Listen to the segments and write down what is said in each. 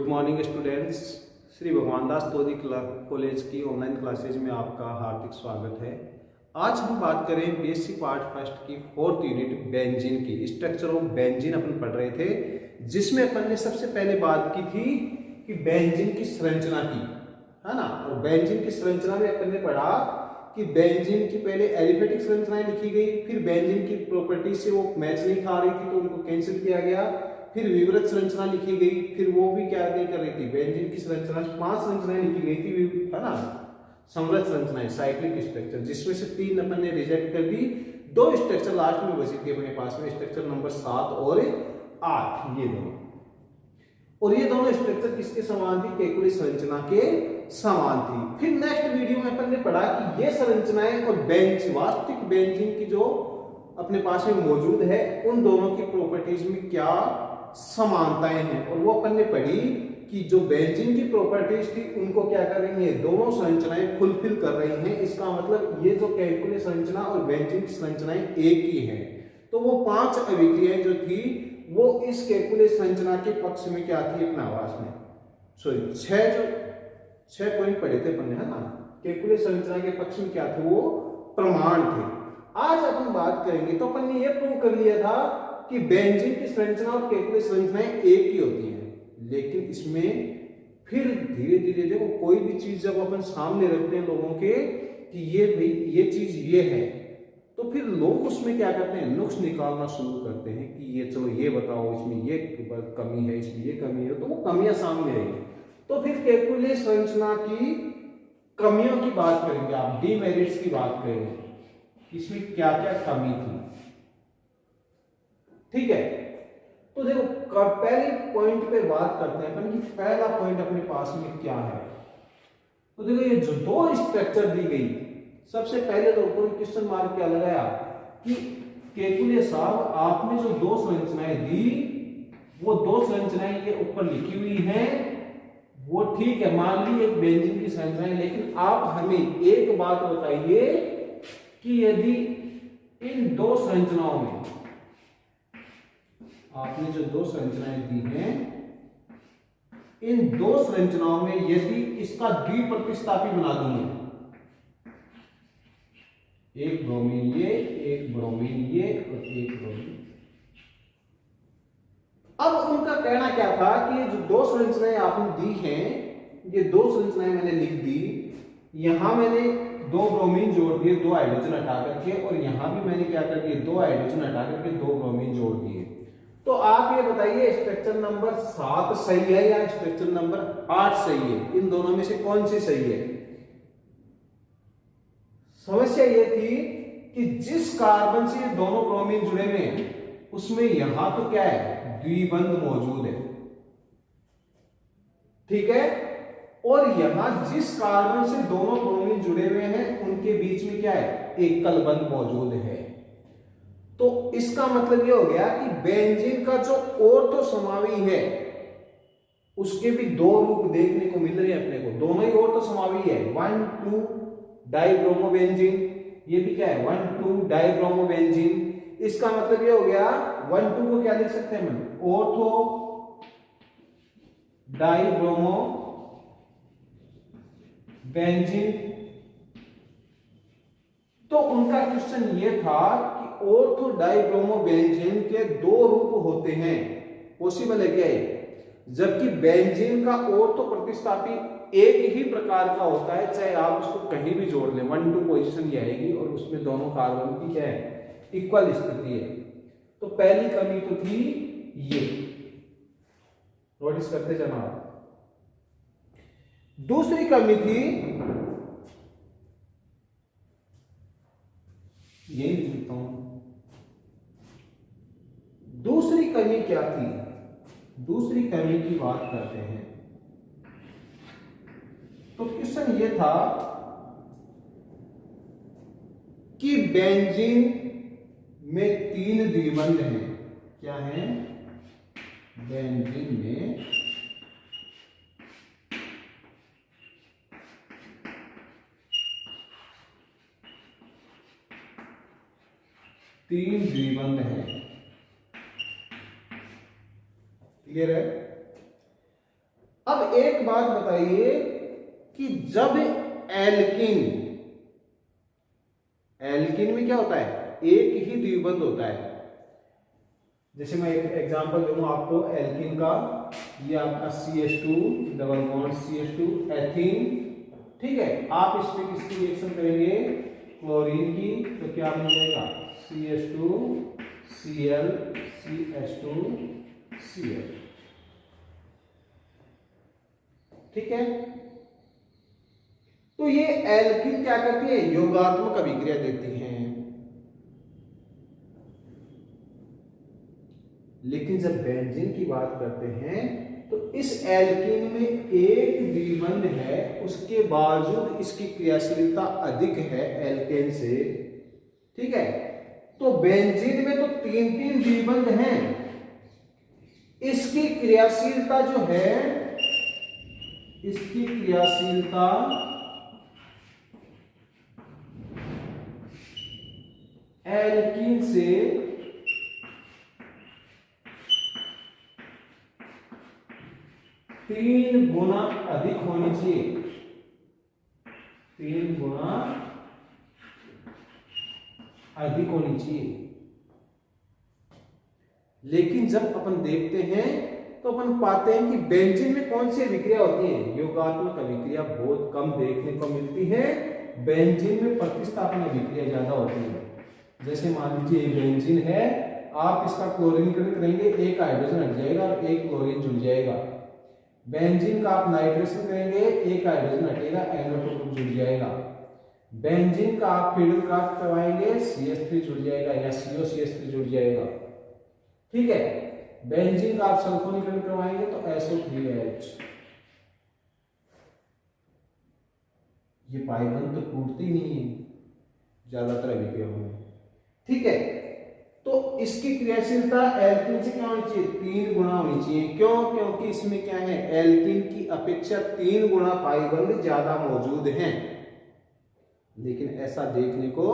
Morning students. Shri Bhagwan Das Todi college की online classes में आपका हार्दिक स्वागत है। आज हम बात करें बीएससी पार्ट फर्स्ट की 4th यूनिट बेंजीन की। स्ट्रक्चर ऑफ बेंजीन अपन पढ़ रहे थे, जिसमें अपन ने सबसे पहले बात की थी कि बेंजीन की संरचना की, है ना। और बेंजीन की संरचना में अपन ने पढ़ा कि बेंजीन की पहले एलिफेटिक संरचनाएं लिखी गई, फिर बेंजीन की प्रॉपर्टी से वो मैच नहीं खा रही थी तो उनको कैंसिल किया गया, फिर विवृत संरचना लिखी गई, फिर वो भी क्या नहीं कर रही थी, बेंजीन की संरचना 5 संरचनाएं लिखी गई थी, है ना, समृद्ध संरचनाएं, साइक्लिक स्ट्रक्चर, जिसमें से 3 अपन ने रिजेक्ट कर दी। 2 स्ट्रक्चर लास्ट में बची थी अपने पास में, स्ट्रक्चर नंबर 7 और 8, ये दोनों। और ये दोनों स्ट्रक्चर किसके समान थी? केकुली संरचना के समान थी। फिर नेक्स्ट वीडियो में अपन ने पढ़ा कि ये संरचनाएं और बेंजीन, वास्तविक बेंजीन की जो अपने पास में मौजूद है, उन दोनों की प्रॉपर्टीज में क्या समानताएं हैं। और वो अपन ने पढ़ी कि जो बेंजीन की प्रॉपर्टीज थी उनको क्या कर रही है, दोनों संरचनाएं फुलफिल कर रही हैं। इसका मतलब ये जो केकुली संरचना और बेंजीन की संरचनाएं एक ही है। तो वो 5 अभिक्रियाएं जो थी वो इस केकुली संरचना के पक्ष में क्या थी अपने आवास में, सॉरी 6 पॉइंट पढ़े थे अपन ने, है ना। केकुली संरचना के पक्ष में क्या थे, वो प्रमाण थे। आज अपन बात करेंगे तो अपन ने ये प्रूव कर लिया था कि बेंजीन की संरचना और केकुली संरचनाएं एक ही होती हैं, लेकिन इसमें फिर धीरे धीरे देखो, कोई भी चीज जब अपन सामने रखते हैं लोगों के कि ये भाई ये चीज ये है, तो फिर लोग उसमें क्या करते हैं, नुक्स निकालना शुरू करते हैं कि ये चलो ये बताओ, इसमें ये कमी है, इसमें ये कमी है, तो वो कमियां सामने आएगी। तो फिर केकुली संरचना की कमियों की बात करेंगे, आप डीमेरिट्स की बात करेंगे, इसमें क्या क्या कमी थी, ठीक है। तो देखो पहले पॉइंट पे बात करते हैं अपन कि पहला पॉइंट अपने पास में क्या है। तो देखो ये जो 2 स्ट्रक्चर दी गई, सबसे पहले तो कोई क्वेश्चन मार्क क्या लगाया कि केकुले साहब आपने जो 2 संरचनाएं दी, वो 2 संरचनाएं ये ऊपर लिखी हुई हैं, वो ठीक है, मान ली एक बेंजीन की संरचना है, लेकिन आप हमें एक बात बताइए कि यदि इन 2 संरचनाओं में आपने जो 2 संरचनाएं दी हैं, इन 2 संरचनाओं में यदि इसका द्विप्रतिस्थापी बना दूंगा, एक ब्रोमीन ये, एक ब्रोमीन ये और एक ब्रोमीन, अब उनका कहना क्या था कि ये जो 2 संरचनाएं आपने दी हैं, ये 2 संरचनाएं मैंने लिख दी, यहां मैंने 2 ब्रोमीन जोड़ दिए 2 हाइड्रोजन हटा करके, और यहां भी मैंने क्या कर दिए 2 हाइड्रोजन हटा करके 2 ब्रोमीन जोड़ दिए। तो आप ये बताइए स्ट्रक्चर नंबर 7 सही है या स्ट्रक्चर नंबर 8 सही है? इन दोनों में से कौन सी सही है? समस्या ये थी कि जिस कार्बन से ये दोनों ब्रोमीन जुड़े हुए हैं, उसमें यहां तो क्या है, द्विबंध मौजूद है, ठीक है। और यहां जिस कार्बन से दोनों ब्रोमीन जुड़े हुए हैं, उनके बीच में क्या है, एकल बंध मौजूद है। तो इसका मतलब ये हो गया कि बेंजीन का जो ऑर्थोसमावी है, उसके भी 2 रूप देखने को मिल रहे हैं अपने को, दोनों ही ऑर्थोसमावी है। 1,2 डाइब्रोमोबेंजीन, ये भी क्या है 1,2 डाइब्रोमोबेंजीन। इसका मतलब ये हो गया 1,2 को क्या लिख सकते हैं हम, ऑर्थो डाइब्रोमो बेंजीन। तो उनका क्वेश्चन ये था कि ऑर्थो डाइब्रोमो बेंजीन के 2 रूप होते हैं, पॉसिबल है क्या ये? जबकि बेंजीन का ऑर्थो प्रतिस्थापी एक ही प्रकार का होता है, चाहे आप उसको कहीं भी जोड़ लें, 1,2 पोजीशन ये आएगी और उसमें दोनों कार्बन की क्या है, इक्वल स्थिति है। तो पहली कमी तो थी ये, नोटिस करते जाना। दूसरी कमी थी, यही लिखता हूं, दूसरी कमी क्या थी? दूसरी कमी की बात करते हैं। तो क्वेश्चन ये था कि बेंजीन में 3 द्विबंध हैं, क्या है, बेंजीन में 3 द्विबंध हैं, क्लियर है। एक बात बताइए कि जब एल्किन में क्या होता है, एक ही द्विबंध होता है। जैसे मैं एक एग्जांपल दूंगा आपको एल्किन का, ये आपका CH2 double bond CH2 ethene, ठीक है। आप इस पे किसकी रिएक्शन करेंगे, क्लोरीन की, तो क्या बन जाएगा CH2 Cl CH2 Cl, ठीक है। तो ये एल्किन क्या करती है, योगात्मक अभिक्रिया देती हैं। लेकिन जब बेंजीन की बात करते हैं तो इस एल्कीन में एक द्विबंध है, उसके बावजूद इसकी क्रियाशीलता अधिक है एल्केन से, ठीक है। तो बेंजीन में तो 3-3 द्विबंध हैं, इसकी क्रियाशीलता जो है, इसकी क्रियाशीलता एल्कीन से 3 गुना अधिक होनी चाहिए, 3 गुना अधिक होनी चाहिए। लेकिन जब अपन देखते हैं तो अपन पाते हैं कि बेंजीन में कौन सी अभिक्रिया होती है, योगात्मक अभिक्रिया बहुत कम देखने को मिलती है। बेंजीन में प्रतिस्थापन अभिक्रिया ज्यादा होती है। जैसे मान लीजिए बेंजीन है, आप इसका क्लोरीनीकरण करेंगे, एक हाइड्रोजन हट जाएगा और एक क्लोरीन जुड़ जाएगा। बेंजीन का आप नाइट्रेशन करेंगे, एक हाइड्रोजन हटेगा, NO2 ग्रुप जुड़ जाएगा। बेंजीन का आप फील्ड क्राफ्ट करवाएंगे, CH3 जुड़ जाएगा या COCH3 जुड़ जाएगा, ठीक है। बेंजीन का आप सल्फोनीकरण करवाएंगे तो SO3H। ये पाइबंध तो टूटती नहीं है ज्यादातर अभिक्रियाओं में, ठीक है। तो इसकी क्रियाशीलता एल्कीन से क्या होनी चाहिए, 3 गुना होनी चाहिए। क्यों, क्योंकि इसमें क्या है, एल्कीन की अपेक्षा 3 गुना पाइबंध ज्यादा मौजूद हैं। लेकिन ऐसा देखने को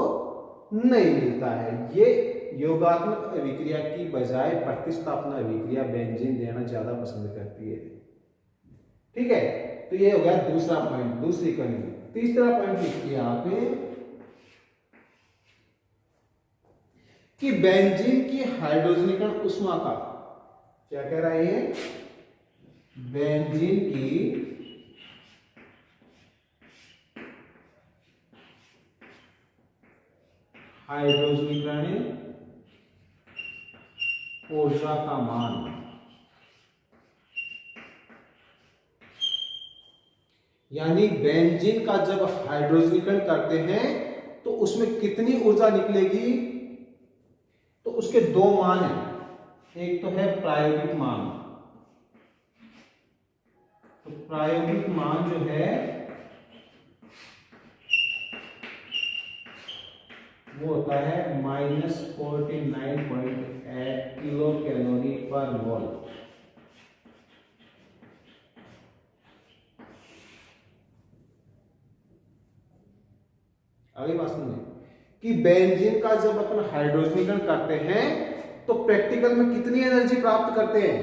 नहीं मिलता है। ये योगात्मक अभिक्रिया की बजाय प्रतिस्थापन अभिक्रिया बेंजीन देना ज्यादा पसंद करती है, ठीक है। तो ये हो गया दूसरा पॉइंट, दूसरी कमी। तीसरा पॉइंट लिखिए आप कि बेंजीन की हाइड्रोजनीकरण उष्मा का, क्या कह रहा है ये, बेंजीन की हाइड्रोजनीकरण ऊर्जा का मान, यानी बेंजीन का जब हाइड्रोजनीकरण करते हैं तो उसमें कितनी ऊर्जा निकलेगी, तो उसके 2 मान हैं। एक तो है प्रायोगिक मान, तो प्रायोगिक मान जो है वो होता है -49.8 किलो कैलोरी पर मोल। आगे बात सुनिए कि बेंजीन का जब अपन हाइड्रोजनीकरण करते हैं तो प्रैक्टिकल में कितनी एनर्जी प्राप्त करते हैं,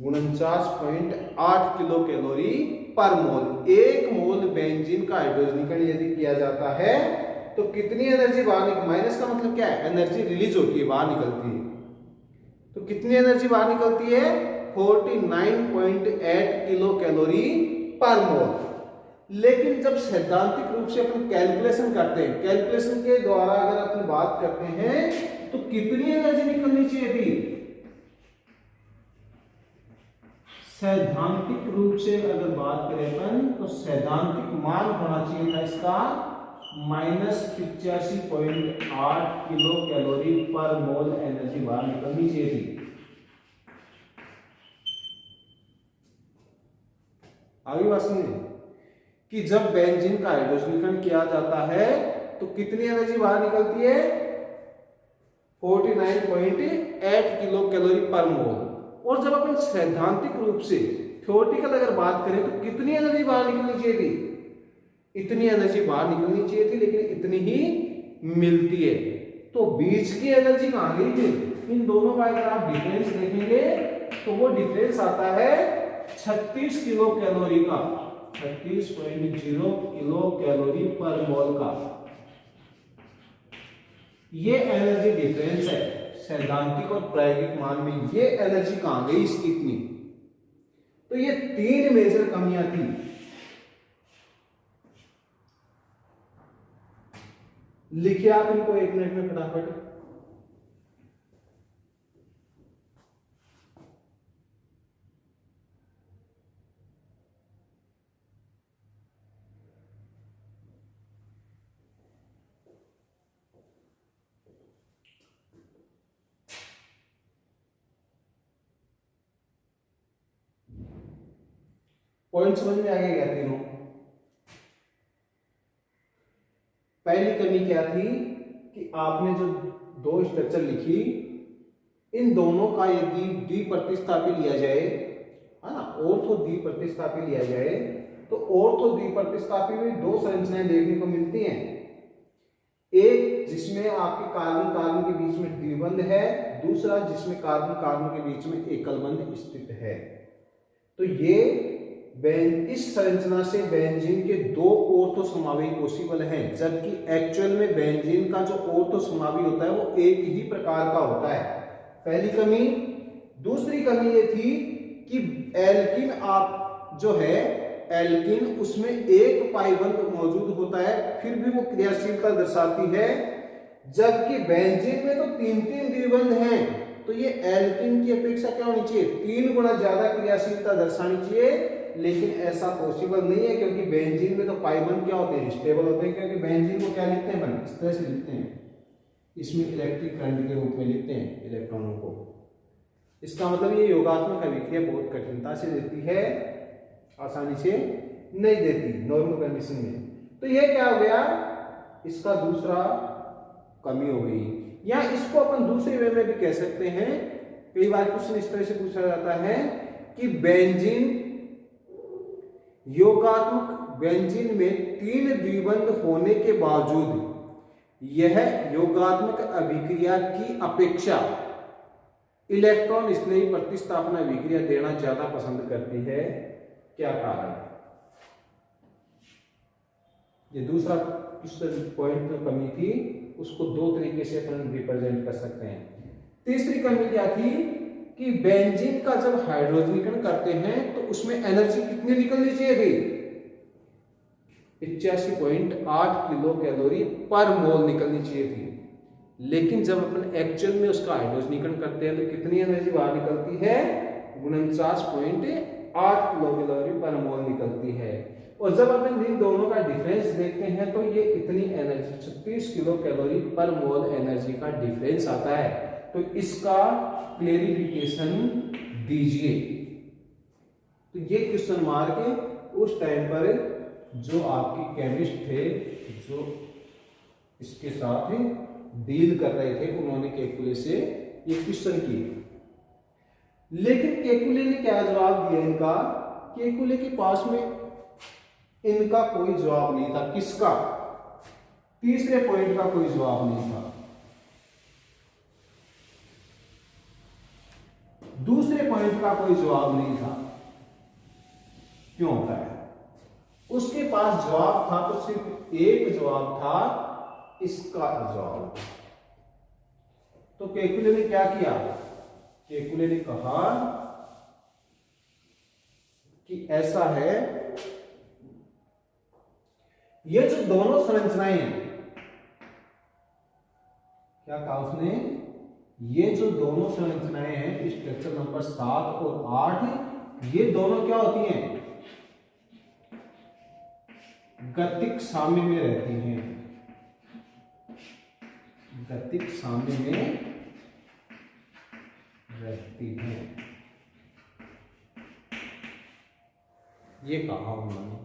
49.8 किलो कैलोरी पर मोल। 1 मोल बेंजीन का हाइड्रोजनीकरण यदि किया जाता है तो कितनी एनर्जी बाहर, माइनस का मतलब क्या है, एनर्जी रिलीज होती है, बाहर निकलती है। तो कितनी एनर्जी बाहर निकलती है, 49.8 किलो कैलोरी पर मोल। लेकिन जब सैद्धांतिक रूप से अपन कैलकुलेशन करते हैं, कैलकुलेशन के द्वारा अगर अपन बात करते हैं तो कितनी एनर्जी निकलनी चाहिए थी, सैद्धांतिक रूप से अगर बात करें अपन तो सैद्धांतिक मान होना चाहिए था इसका -85.8 किलो कैलोरी पर मोल एनर्जी बाहर निकलनी चाहिए थी। आगे बात सुनिए कि जब बेंजीन का हाइड्रोजनीकरण किया जाता है तो कितनी एनर्जी बाहर निकलती है, 49.8 किलो कैलोरी पर मोल। और जब अपन सैद्धांतिक रूप से थ्योरेटिकल अगर बात करें तो कितनी एनर्जी बाहर निकलनी चाहिए थी, इतनी एनर्जी बाहर निकलनी चाहिए थी, लेकिन इतनी ही मिलती है। तो बीच की एनर्जी कहां गई थी, इन दोनों का अगर आप डिफरेंस देखेंगे तो वो डिफरेंस आता है 36 किलो कैलोरी का, 36.0 किलो कैलोरी पर मोल का ये एनर्जी डिफरेंस है। सैद्धांतिक और प्रायोगिक मान में ये एनर्जी कहां गई इसकी इतनी। तो ये 3 मेजर कमियां थी। लिखिए आप इनको 1 मिनट में फटाफट। पॉइंट समझ में आ गया क्या तीनों? पहली कमी क्या थी कि आपने जो 2 स्ट्रक्चर लिखी, इन दोनों का यदि द्विप्रतिस्थापी लिया जाए, है ना, ऑर्थो द्विप्रतिस्थापी लिया जाए, तो ऑर्थो द्विप्रतिस्थापी में 2 संरचनाएं देखने को मिलती हैं। एक जिसमें आपके कार्बन कार्बन के बीच में द्विबंध है, दूसरा जिसमें कार्बन कार्बन के बीच में एकल बंध स्थित है। तो ये इस संरचना से बेंजीन के 2 ऑर्थो समावी पॉसिबल हैं, जबकि एक्चुअल में बेंजीन का जो ऑर्थो समावी होता है वो एक ही प्रकार का होता है। पहली कमी। दूसरी कमी ये थी कि एल्किन आप जो है एल्किन उसमें एक पाई बंध मौजूद होता है, फिर भी वो क्रियाशीलता दर्शाती है, जबकि बेंजीन में तो 3 द्विबंध हैं। तो ये एल्किन की अपेक्षा क्या होनी चाहिए? 3 गुना ज्यादा क्रियाशीलता दर्शानी चाहिए, लेकिन ऐसा पॉसिबल नहीं है, क्योंकि बेंजीन में तो पाई बंध क्या होते हैं? स्टेबल होते हैं। क्योंकि बेंजीन को क्या लिखते हैं? इस तरह से लिखते हैं, इसमें इलेक्ट्रिक करंट के रूप में लिखते हैं इलेक्ट्रॉनों को। इसका मतलब ये योगात्मक अभिक्रिया बहुत कठिनता से देती है, आसानी से नहीं देती नॉर्मल कंडीशन में। तो ये क्या हो गया? इसका दूसरा कमी हो गई। या इसको अपन दूसरे वे में भी कह सकते हैं, कई बार क्वेश्चन इस तरह से पूछा जाता है कि बेंजीन योगात्मक बेंजीन में 3 द्विबंध होने के बावजूद यह योगात्मक अभिक्रिया की अपेक्षा इलेक्ट्रॉन स्नेही प्रतिस्थापन अभिक्रिया देना ज्यादा पसंद करती है। क्या कारण है? ये दूसरा पॉइंट जो कमी थी उसको 2 तरीके से अपन रिप्रेजेंट कर सकते हैं। तीसरी कमी क्या थी कि बेंजीन का जब हाइड्रोजनीकरण करते हैं तो उसमें एनर्जी कितनी निकलनी चाहिए थी? 85.8 किलो कैलोरी पर मोल निकलनी चाहिए थी। लेकिन जब अपन एक्चुअल में उसका हाइड्रोजनीकरण करते हैं तो कितनी एनर्जी बाहर निकलती है? 49.8 किलो कैलोरी पर मोल निकलती है। और जब अपन इन दोनों का डिफरेंस देखते हैं तो ये इतनी एनर्जी 36 किलो कैलोरी पर मोल एनर्जी का डिफरेंस आता है। तो इसका क्लेरिफिकेशन दीजिए। तो ये क्वेश्चन मार्क उस टाइम पर जो आपके केमिस्ट थे, जो इसके साथ डील कर रहे थे, उन्होंने केकुले से ये क्वेश्चन किए। लेकिन केकुले ने क्या जवाब दिया इनका? केकुले के पास में इनका कोई जवाब नहीं था। किसका? तीसरे पॉइंट का कोई जवाब नहीं था। दूसरे पॉइंट का कोई जवाब नहीं था। क्यों होता है? उसके पास जवाब था तो सिर्फ एक जवाब था, इसका जवाब। तो केकुले ने क्या किया? केकुले ने कहा कि ऐसा है, ये जो दोनों संरचनाएं हैं, क्या कहा उसने? ये जो दोनों संरचनाएं हैं स्ट्रक्चर नंबर 7 और 8, ये दोनों क्या होती हैं? गतिक साम्य में रहती हैं। गतिक साम्य में रहती हैं, ये कहा उन्होंने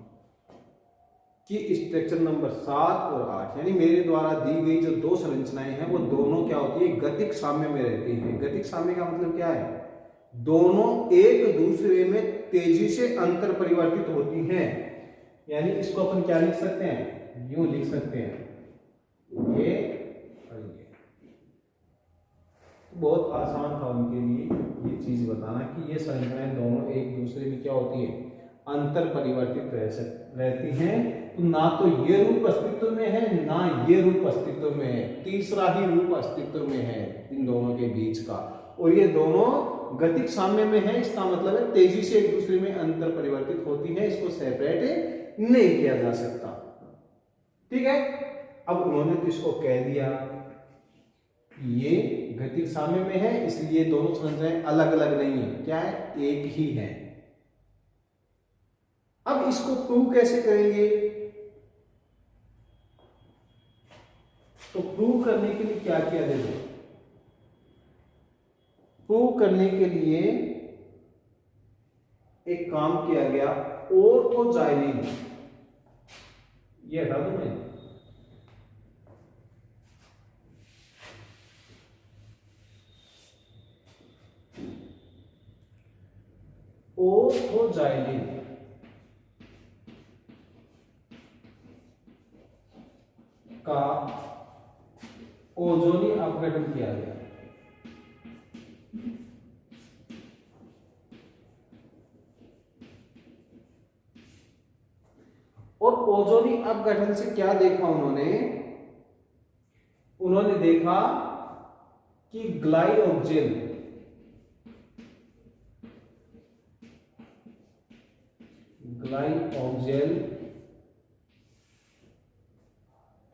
कि स्ट्रक्चर नंबर 7 और 8 यानी मेरे द्वारा दी गई जो 2 संरचनाएं हैं वो दोनों क्या होती है? गतिक साम्य में रहती हैं। गतिक साम्य का मतलब क्या है? दोनों एक दूसरे में तेजी से अंतर परिवर्तित होती हैं। यानी इसको अपन क्या लिख सकते हैं? यूं लिख सकते हैं, ये और ये। बहुत आसान था उनके लिए ये चीज बताना कि ये संरचनाएं दोनों एक दूसरे में क्या होती है, अंतर परिवर्तित रहती हैं। तो ना तो ये रूप अस्तित्व में है ना ये रूप अस्तित्व में है, तीसरा ही रूप अस्तित्व में है इन दोनों के बीच का, और ये दोनों गतिक साम्य में है। इसका मतलब है तेजी से एक दूसरे में अंतर परिवर्तित होती है, इसको सेपरेट नहीं किया जा सकता। ठीक है, अब उन्होंने तो इसको कह दिया ये गतिक साम्य में है, इसलिए दोनों संरचनाएं अलग अलग नहीं है, क्या है, एक ही है। अब इसको प्रूव कैसे करेंगे? तो प्रूव करने के लिए क्या किया, देखो प्रूव करने के लिए एक काम किया गया, ऑर्थोजाइलिन, ये हटा दो मैं, ऑर्थोजाइलिन का ओजोनी अपघटन किया गया। और ओजोनी अपघटन से क्या देखा उन्होंने? उन्होंने देखा कि ग्लाइऑक्जेल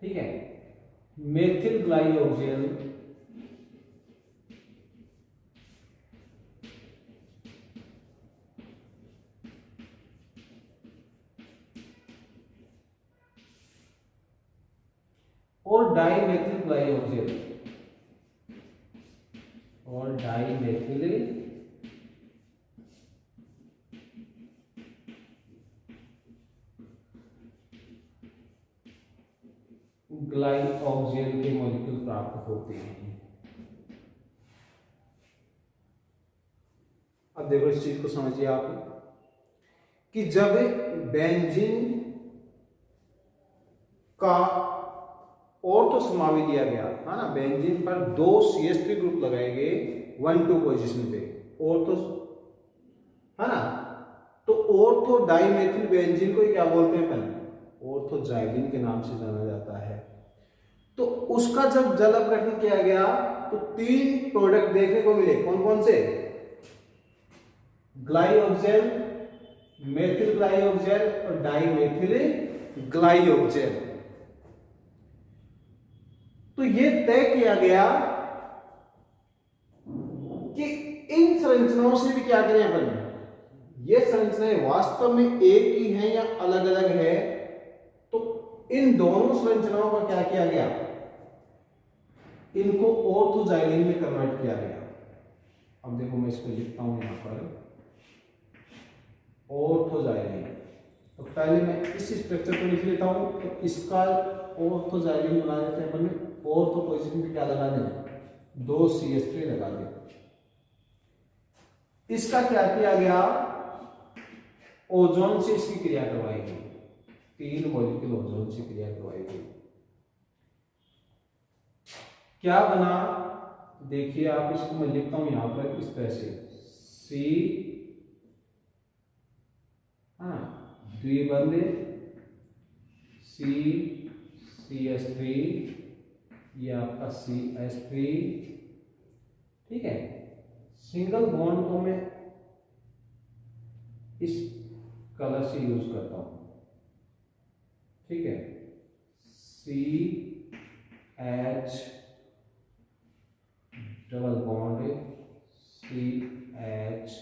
ठीक है, मेथिल ग्लाइऑक्जेल और डाइमेथिल ग्लाइऑक्जेल ग्लाइऑक्जेल के मॉलिक्यूल प्राप्त होते हैं। अब देखो इस चीज को समझिए आप कि जब बेंजीन का और तो समावि दिया गया है ना, बेंजीन पर 2 CH3 ग्रुप लगाए गए 1,2 पोजीशन पे, और तो है ना, तो ऑर्थो डाइमेथिल बेंजीन को क्या बोलते हैं, पहले ऑर्थोजाइलिन के नाम से जाना जाता है। तो उसका जब जल अपघटन किया गया तो 3 प्रोडक्ट देखने को मिले, कौन कौन से? ग्लाइऑक्जेल, मेथिल ग्लाइऑक्जेल और डाइमेथिल ग्लाइऑक्जेल। तो ये तय किया गया कि इन संरचनाओं से भी क्या करें अपन, ये संरचनाएं वास्तव में एक ही हैं या अलग अलग है। तो इन दोनों संरचनाओं का क्या किया गया, इनको ऑर्थोजाइलिन में कन्वर्ट किया गया। अब देखो मैं इसको लिखता हूं यहां पर ऑर्थोजाइलिन। तो पहले मैं इस स्ट्रक्चर को लिख लेता हूं, तो इसका ऑर्थोजाइलिन बना देते हैं अपन, ऑर्थो पोजीशन पे क्या लगा दें, 2 CH3 लगा दें। इसका क्या किया गया, ओजोन से इसकी क्रिया करवाई गई, 3 मॉलिक्यूल ओजोन से क्रिया करवाई गई। क्या बना, देखिए आप, इसको मैं लिखता हूं यहां पर इस तरह से, C द्विबंध CH3, ये आपका CH3, ठीक है। सिंगल बॉन्ड को मैं इस कलर से यूज करता हूं, ठीक है, CH double bond CH,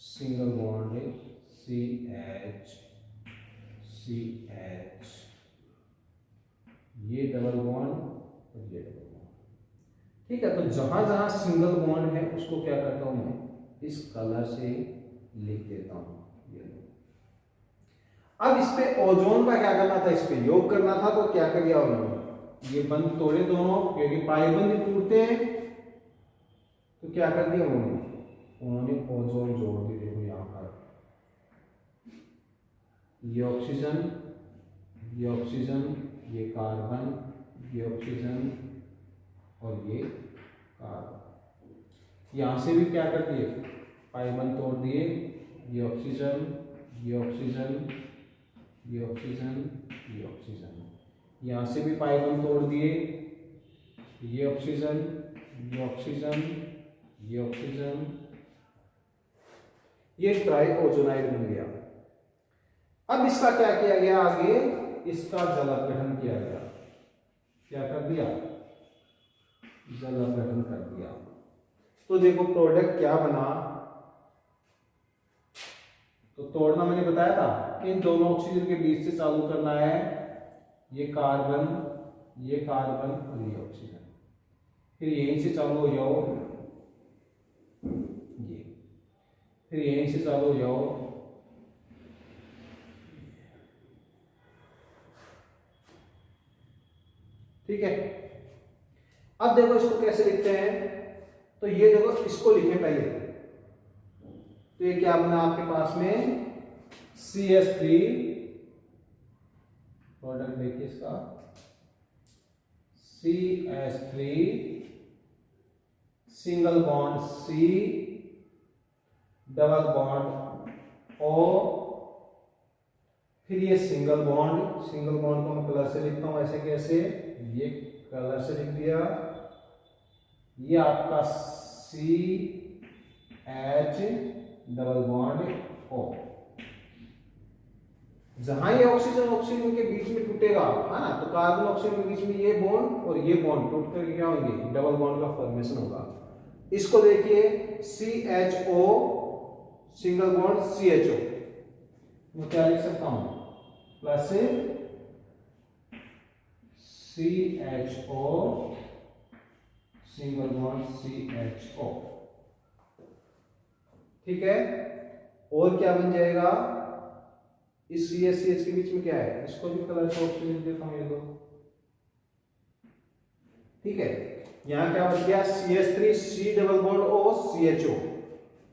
single bond CH, ये डबल बॉन्ड और ये डबल बॉन्ड, ठीक है। तो जहां जहां सिंगल बॉन्ड है उसको क्या करता हूं मैं, इस कलर से लिख देता हूं। अब इस पे ओजोन का क्या करना था, इस पे योग करना था, तो क्या कर दिया उन्होंने, ये बंद तोड़े दोनों, क्योंकि पाइबंद टूटते हैं, तो क्या कर दिया उन्होंने ओजोन जोड़ दी। देखो यहां पर ये ऑक्सीजन, ये कार्बन, ये ऑक्सीजन और ये कार्बन, यहाँ से भी क्या कर दिए, पाई बंद तोड़ दिए, ये ऑक्सीजन, ये ऑक्सीजन, ये ऑक्सीजन, ये ऑक्सीजन, यहाँ से भी पाई बंद तोड़ दिए, ये ऑक्सीजन, ये ऑक्सीजन, ये ऑक्सीजन, ये ट्राई ओजोनाइड बन गया। अब इसका क्या किया गया, आगे इसका जल अपघटन किया गया। क्या कर दिया, जल अपघटन कर दिया। तो देखो प्रोडक्ट क्या बना, तो तोड़ना मैंने बताया था, इन दोनों ऑक्सीजन के बीच से चालू करना है, ये कार्बन, ये कार्बन और ये ऑक्सीजन, फिर यहीं से चालू हो जाओ, ये, फिर यहीं से चालू हो जाओ, ठीक है। अब देखो इसको कैसे लिखते हैं, तो ये देखो इसको लिखें पहले, तो ये क्या बना आपके पास में, CH3, प्रोडक्ट देखिए इसका, CH3 single bond C, double bond O, फिर ये सिंगल बॉन्ड, सिंगल बॉन्ड को मैं कलर से लिखता हूं, ऐसे कैसे, ये कलर से लिख दिया, ये आपका CH डबल बॉन्ड O। जहां ये ऑक्सीजन ऑक्सीजन के बीच में टूटेगा, है ना, तो कार्बन ऑक्सीजन के बीच में ये बॉन्ड और ये बॉन्ड टूट कर क्या होंगे, डबल बॉन्ड का फॉर्मेशन होगा। इसको देखिए CHO सिंगल बॉन्ड CHO, मैं क्या लिख सकता हूं, plus CHO single bond CHO, ठीक है। और क्या बन जाएगा, इस CH के बीच में क्या है, इसको भी कलर से ऑक्सीजन देता हूं, ये दो, ठीक है। यहां क्या बच गया, CH3 C double bond O CHO,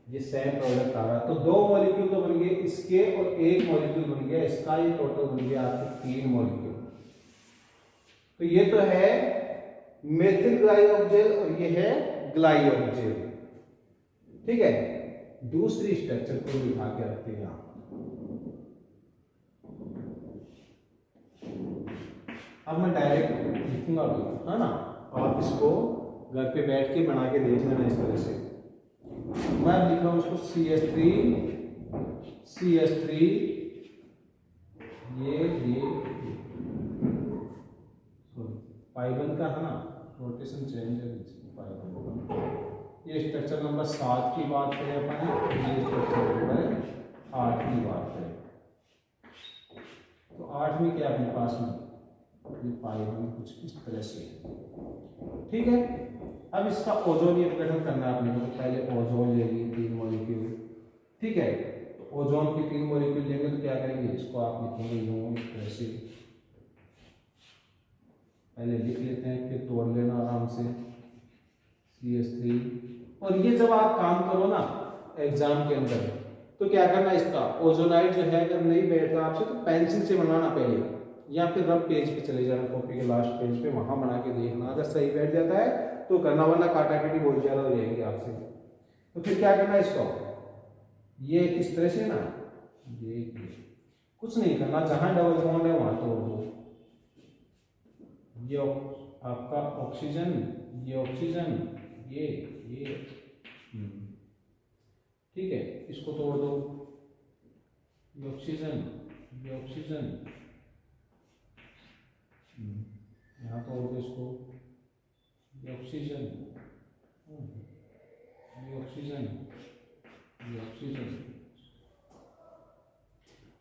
ये सेम प्रोडक्ट आ रहा है। तो दो मॉलिक्यूल तो बन गए इसके और एक मॉलिक्यूल बन गया इसका, ये टोटल बन गया आपके 3 मॉलिक्यूल। तो ये तो है मेथिल ग्लाइऑक्जेल और ये है ग्लाइऑक्जेल, ठीक है। दूसरी स्ट्रक्चर को दिखा के रखते हैं यहां, अब मैं डायरेक्ट लिखूंगा भी, है ना, आप इसको घर पे बैठ के बना के देख लेना इस तरह से। मैं लिख रहा हूं उसको CH3 ये पाइबन का है ना, रोटेशन चेंज है, ये स्ट्रक्चर नंबर 7 की बात करें अपन, ये स्ट्रक्चर नंबर 8 की बात करें, तो 8 में क्या अपने पास में ये पाइबन कुछ इस तरह से, ठीक है। अब इसका ओजोन अपघटन करना है अपने को, तो पहले ओजोन ले लिए 3 मॉलिक्यूल, ठीक है। तो ओजोन की 3 मॉलिक्यूल लेंगे तो क्या करेंगे, इसको आप लिखेंगे यूं इस तरह से, पहले लिख लेते हैं फिर तोड़ लेना आराम से, CH3। और ये जब आप काम करो ना एग्जाम के अंदर, तो क्या करना, इसका ओजोनाइड जो है अगर नहीं बैठ रहा आपसे, तो पेंसिल से बनाना पहले, या फिर रफ पेज पे चले जाना, कॉपी के लास्ट पेज पे, वहां बना के देखना, अगर सही बैठ जाता है तो करना, वरना काटाकाटी बहुत ज्यादा हो जाएगी आपसे। तो फिर क्या करना इसको, ये इस तरह से ना, ये कुछ नहीं करना, जहां डबल बॉन्ड है वहां तोड़ दो, ये आपका ऑक्सीजन, ये ऑक्सीजन, ये ठीक है, इसको तोड़ दो, ये ऑक्सीजन, ये ऑक्सीजन, यहाँ तोड़ दो इसको, ये ऑक्सीजन, ये ऑक्सीजन, ये ऑक्सीजन।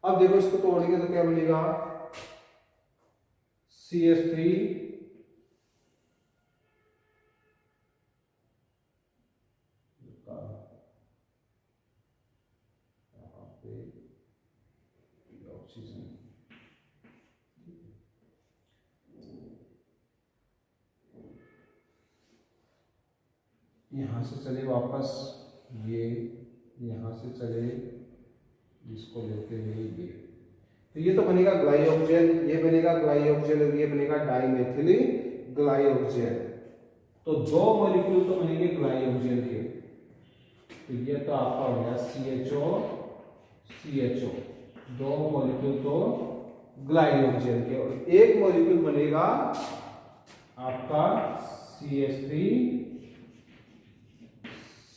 अब देखो इसको तोड़ेंगे तो क्या बनेगा, CH3 ऑक्सीजन, यहाँ से चले वापस, ये यहाँ से चले, इसको लेते हुए ये, तो ये तो बनेगा ग्लाइऑक्जेल, ये बनेगा ग्लाइऑक्जेल और ये बनेगा डाइमेथिल ग्लाइऑक्जेल। तो 2 मॉलिक्यूल तो बनेंगे ग्लाइऑक्जेल के, तो ये तो आपका हो गया CHO CHO, 2 मॉलिक्यूल तो ग्लाइकोजेन के, और एक मॉलिक्यूल बनेगा आपका CH3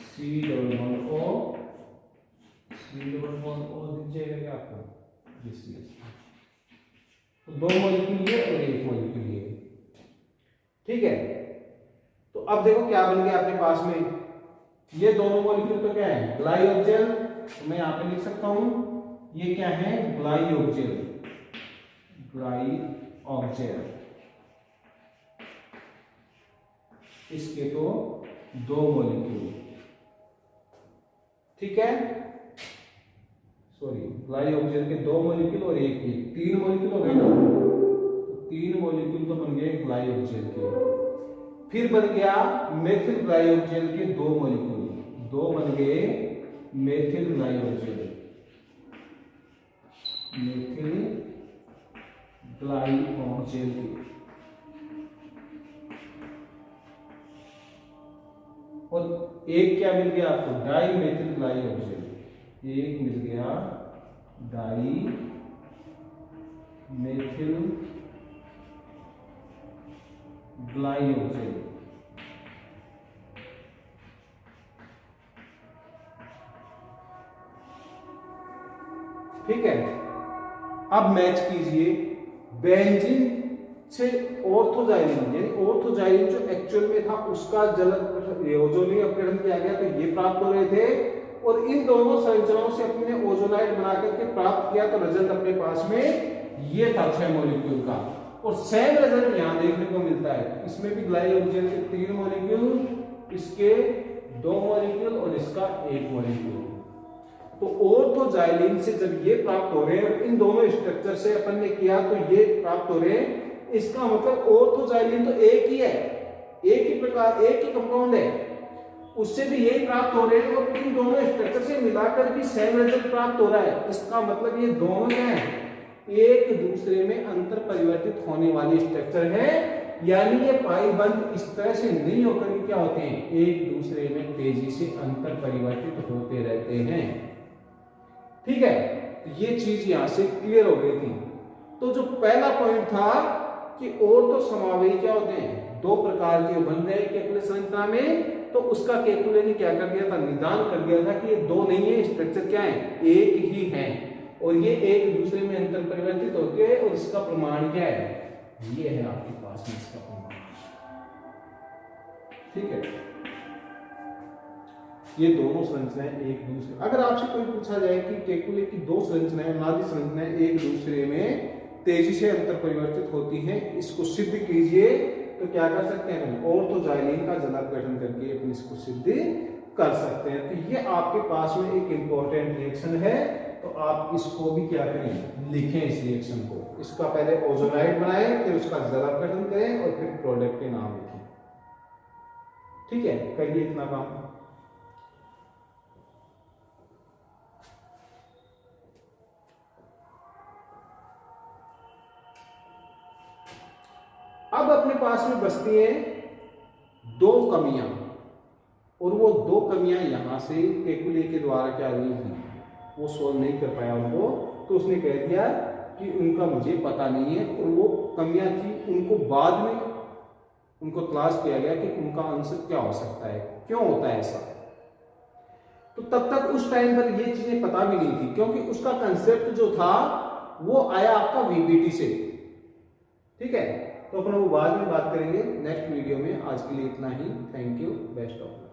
C double bond O दीजिएगा क्या आपको, तो 2 मॉलिक्यूल ये और 1 मॉलिक्यूल ये। ठीक है, तो अब देखो क्या बन गया अपने पास में, ये दोनों मॉलिक्यूल तो क्या है ग्लाइकोजेन, तो मैं यहां पे लिख सकता हूं ये क्या है ग्लाइकोजेन, ग्लाइकोजेन। इसके तो 2 मॉलिक्यूल, ठीक है, सॉरी ग्लाइकोजेन के 2 मॉलिक्यूल और एक 3 मॉलिक्यूल हो गए ना, तो 3 मॉलिक्यूल तो बन गए ग्लाइकोजेन के। फिर बन गया मेथिल ग्लाइकोजेन के 2 मॉलिक्यूल, 2 बन गए मेथिल ग्लाइकोजेन, मेथिल ग्लाइकोजेन के। और एक क्या मिल गया आपको डाई मेथिल ग्लाइकोजेन, एक मिल गया डाई मेथिल ग्लाइकोजेन। ठीक है, अब मैच कीजिए बेंजीन से ऑर्थोजाइलिन, यानी ऑर्थोजाइलिन जो एक्चुअल में था उसका ओजोनिक अपग्रेडन किया गया, तो ये प्राप्त हो रहे थे, और इन दोनों संरचनाओं से अपने ओजोनाइड बना करके प्राप्त किया, तो रिजल्ट अपने पास में ये था 6 मॉलिक्यूल का। और सेम रिजल्ट यहां देखने को मिलता है, इसमें भी ग्लाइकोजेन के 3 मॉलिक्यूल, इसके 2 मॉलिक्यूल और इसका 1 मॉलिक्यूल। तो ऑर्थोजाइलिन से जब ये प्राप्त हो रहे हैं, इन दोनों स्ट्रक्चर से अपन ने किया तो ये प्राप्त हो रहे हैं, इसका मतलब ऑर्थोजाइलिन तो एक ही है, एक ही प्रकार, एक ही कंपाउंड है, उससे भी यही प्राप्त हो रहे हैं, और इन दोनों स्ट्रक्चर से मिलाकर भी सेम रिजल्ट प्राप्त हो रहा है। इसका मतलब ये दोनों क्या है एक दूसरे में अंतर परिवर्तित होने वाली स्ट्रक्चर है, यानी ये पाई बंद इस तरह से नहीं होकर के क्या होते हैं एक दूसरे में तेजी से अंतर परिवर्तित होते रहते हैं। ठीक है, तो ये चीज यहां से क्लियर हो गई थी। तो जो पहला पॉइंट था कि ऑर्थो समावेशी क्या होते हैं, 2 प्रकार के बन रहे हैं केकुले संरचना में, तो उसका केकुले ने क्या कर दिया था, निदान कर दिया था कि ये 2 नहीं है, स्ट्रक्चर क्या है एक ही है, और ये एक दूसरे में अंतर परिवर्तित होते हैं, और इसका प्रमाण क्या है, ये है आपके पास में इसका प्रमाण। ठीक है, ये दोनों संरचनाएं एक दूसरे, अगर आपसे कोई पूछा जाए कि केकुले की 2 संरचनाएं, नादी संरचनाएं एक दूसरे में तेजी से अंतर परिवर्तित होती हैं, इसको सिद्ध कीजिए, तो क्या कर सकते हैं हम ऑर्थोजाइलिन का जलक गठन करके अपन इसको सिद्ध कर सकते हैं। तो ये आपके पास में एक इंपॉर्टेंट रिएक्शन है, तो आप इसको भी क्या करें लिखें इस रिएक्शन को, इसका पहले ओजोनाइड बनाएं, फिर उसका जलक गठन करें, और फिर प्रोडक्ट के नाम लिखें। ठीक है, करिए इतना काम। अब अपने पास में बचती हैं 2 कमियां, और वो 2 कमियां यहां से केकुले के द्वारा क्या हुई थी, वो सोल्व नहीं कर पाया उनको, तो उसने कह दिया कि उनका मुझे पता नहीं है, और वो कमियां थी उनको बाद में उनको क्लास किया गया कि उनका आंसर क्या हो सकता है, क्यों होता है ऐसा। तो तब तक उस टाइम पर ये चीजें पता भी नहीं थी, क्योंकि उसका कंसेप्ट जो था वो आया आपका VBT से। ठीक है, तो अपन वो बाद में बात करेंगे नेक्स्ट वीडियो में। आज के लिए इतना ही, थैंक यू, बेस्ट ऑफ।